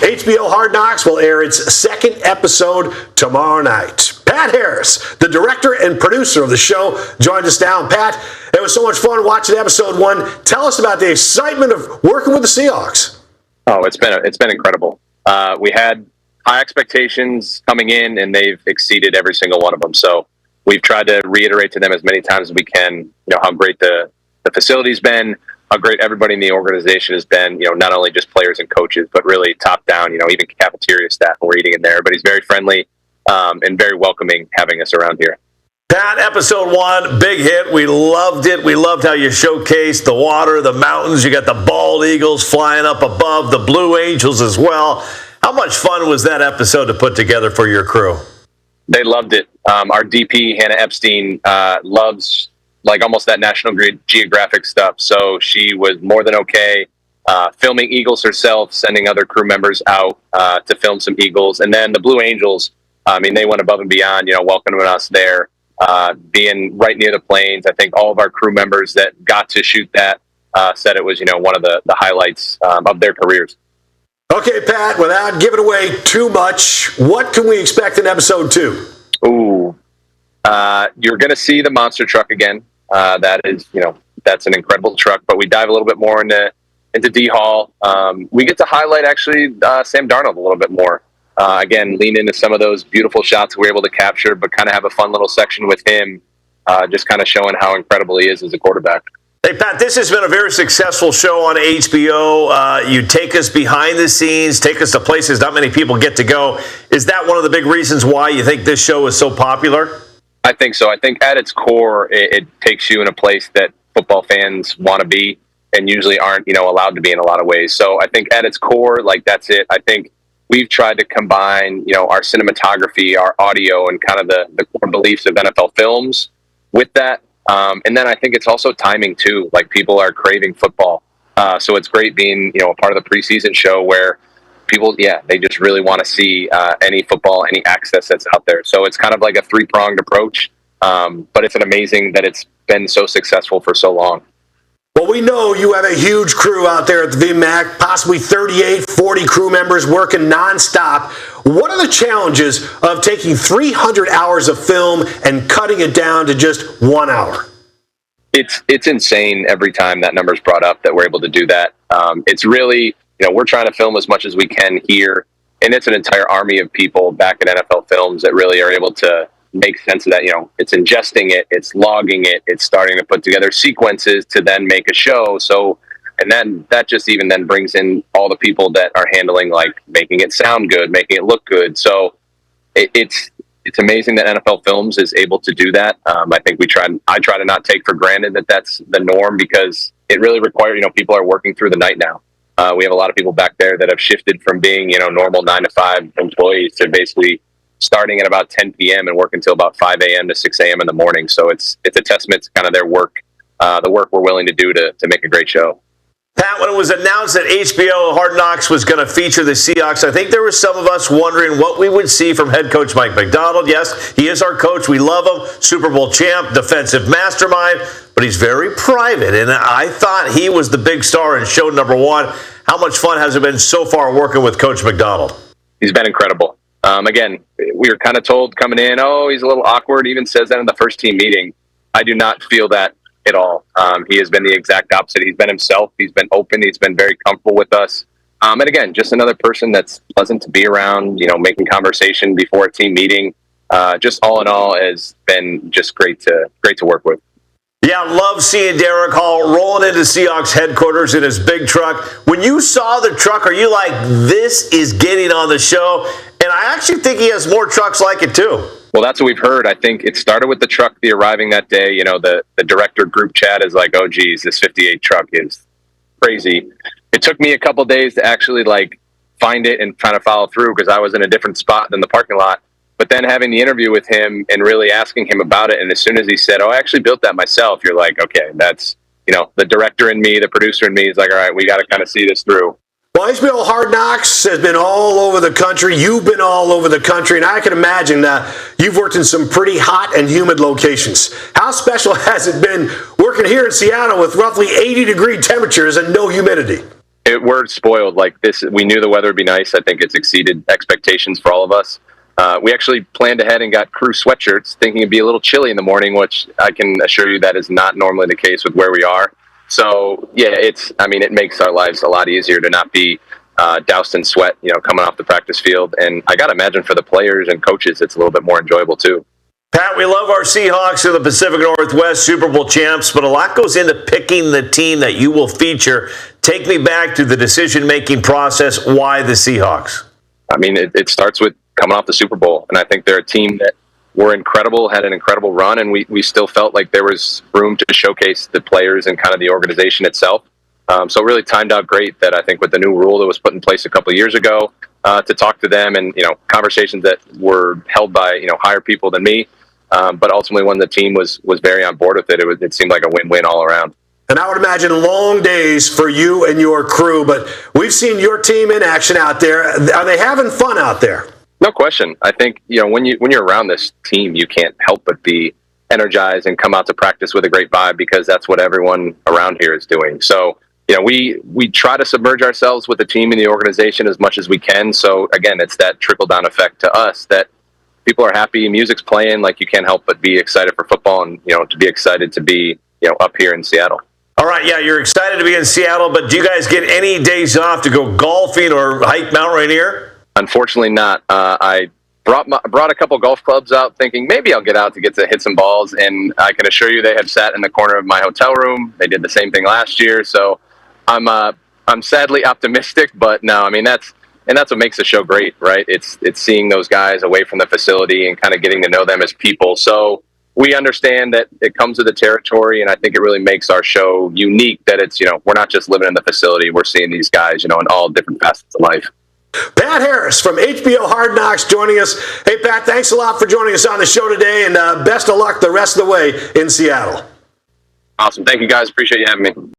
HBO Hard Knocks will air its second episode tomorrow night. Pat Harris, the director and producer of the show, joined us now. And Pat, it was so much fun watching episode 1. Tell us about the excitement of working with the Seahawks. Oh, it's been incredible. We had high expectations coming in, and they've exceeded every single one of them. So we've tried to reiterate to them as many times as we can, how great the facility's been, how great everybody in the organization has been, not only just players and coaches, but really top down, even cafeteria staff when we're eating in there. Everybody's very friendly and very welcoming having us around here. Pat, episode 1, big hit. We loved it. We loved how you showcased the water, the mountains. You got the bald eagles flying up above, the Blue Angels as well. How much fun was that episode to put together for your crew? They loved it. Our DP, Hannah Epstein, loves almost that National Geographic stuff. So she was more than okay filming eagles herself, sending other crew members out to film some eagles. And then the Blue Angels, they went above and beyond, welcoming us there, being right near the planes. I think all of our crew members that got to shoot that said it was, one of the highlights of their careers. Okay, Pat, without giving away too much, what can we expect in episode 2? Ooh, you're going to see the monster truck again. That is, that's an incredible truck, but we dive a little bit more into D Hall. We get to highlight actually Sam Darnold a little bit more. Again, lean into some of those beautiful shots we're able to capture, but kind of have a fun little section with him, just kind of showing how incredible he is as a quarterback. Hey, Pat, this has been a very successful show on HBO. You take us behind the scenes, take us to places not many people get to go. Is that one of the big reasons why you think this show is so popular? I think so. I think at its core, it takes you in a place that football fans want to be and usually aren't, allowed to be in a lot of ways. So I think at its core, that's it. I think we've tried to combine, our cinematography, our audio, and kind of the core beliefs of NFL films with that. And then I think it's also timing too. People are craving football. So it's great being, a part of the preseason show where people, they just really want to see any football, any access that's out there. So it's kind of like a 3-pronged approach. But it's amazing that it's been so successful for so long. Well, we know you have a huge crew out there at the VMAC, possibly 38, 40 crew members working nonstop. What are the challenges of taking 300 hours of film and cutting it down to just 1 hour? It's insane every time that number's brought up that we're able to do that. It's really, we're trying to film as much as we can here, and it's an entire army of people back at NFL Films that really are able to make sense of that. It's ingesting it, it's logging it, it's starting to put together sequences to then make a show. So, and then that just even then brings in all the people that are handling making it sound good, making it look good. So it's amazing that NFL Films is able to do that. I think I try to not take for granted that that's the norm, because it really requires, people are working through the night now. We have a lot of people back there that have shifted from being, normal 9-to-5 employees to basically starting at about 10 p.m. and working until about 5 a.m. to 6 a.m. in the morning. So it's a testament to kind of their work, the work we're willing to do to make a great show. Pat, when it was announced that HBO Hard Knocks was going to feature the Seahawks, I think there were some of us wondering what we would see from head coach Mike McDonald. Yes, he is our coach. We love him. Super Bowl champ, defensive mastermind, but he's very private. And I thought he was the big star in show number 1. How much fun has it been so far working with Coach McDonald? He's been incredible. Again, we were kind of told coming in, he's a little awkward. He even says that in the first team meeting. I do not feel that at all. He has been the exact opposite. He's been himself. He's been open. He's been very comfortable with us. And again, just another person that's pleasant to be around, making conversation before a team meeting. Just all in all has been just great to work with. Yeah, love seeing Derek Hall rolling into Seahawks headquarters in his big truck. When you saw the truck, are you like, this is getting on the show? And I actually think he has more trucks like it too. Well, that's what we've heard. I think it started with the truck, the arriving that day. The director group chat is like, oh, geez, this 58 truck is crazy. It took me a couple days to actually find it and kind of follow through, because I was in a different spot than the parking lot. But then having the interview with him and really asking him about it, and as soon as he said, I actually built that myself, you're like, okay, that's, the director in me, the producer in me is like, all right, we got to kind of see this through. Well, HBO Hard Knocks has been all over the country. You've been all over the country, and I can imagine you've worked in some pretty hot and humid locations. How special has it been working here in Seattle with roughly 80-degree temperatures and no humidity? we're spoiled. Like this, we knew the weather would be nice. I think it's exceeded expectations for all of us. We actually planned ahead and got crew sweatshirts, thinking it'd be a little chilly in the morning, which I can assure you that is not normally the case with where we are. So yeah, it makes our lives a lot easier to not be doused in sweat, coming off the practice field. And I got to imagine for the players and coaches, it's a little bit more enjoyable too. Pat, we love our Seahawks in the Pacific Northwest, Super Bowl champs, but a lot goes into picking the team that you will feature. Take me back to the decision-making process. Why the Seahawks? I mean, it starts with coming off the Super Bowl, and I think they're a team that were incredible, had an incredible run, and we still felt like there was room to showcase the players and kind of the organization itself. So it really timed out great that I think with the new rule that was put in place a couple of years ago, to talk to them and, conversations that were held by, higher people than me. But ultimately, when the team was very on board with it, it seemed like a win-win all around. And I would imagine long days for you and your crew, but we've seen your team in action out there. Are they having fun out there? No question. I think, when you're around this team, you can't help but be energized and come out to practice with a great vibe, because that's what everyone around here is doing. So, we try to submerge ourselves with the team and the organization as much as we can. So again, it's that trickle-down effect to us that people are happy, music's playing, like you can't help but be excited for football and, to be excited to be, up here in Seattle. All right, yeah, you're excited to be in Seattle, but do you guys get any days off to go golfing or hike Mount Rainier? Unfortunately not. I brought a couple golf clubs out thinking maybe I'll get out to hit some balls, and I can assure you they have sat in the corner of my hotel room. They did the same thing last year, so I'm sadly optimistic, but no, I mean, that's what makes the show great, right? It's seeing those guys away from the facility and kind of getting to know them as people. So we understand that it comes with the territory, and I think it really makes our show unique that it's, we're not just living in the facility. We're seeing these guys, in all different facets of life. Pat Harris from HBO Hard Knocks joining us. Hey, Pat, thanks a lot for joining us on the show today, and best of luck the rest of the way in Seattle. Awesome. Thank you, guys. Appreciate you having me.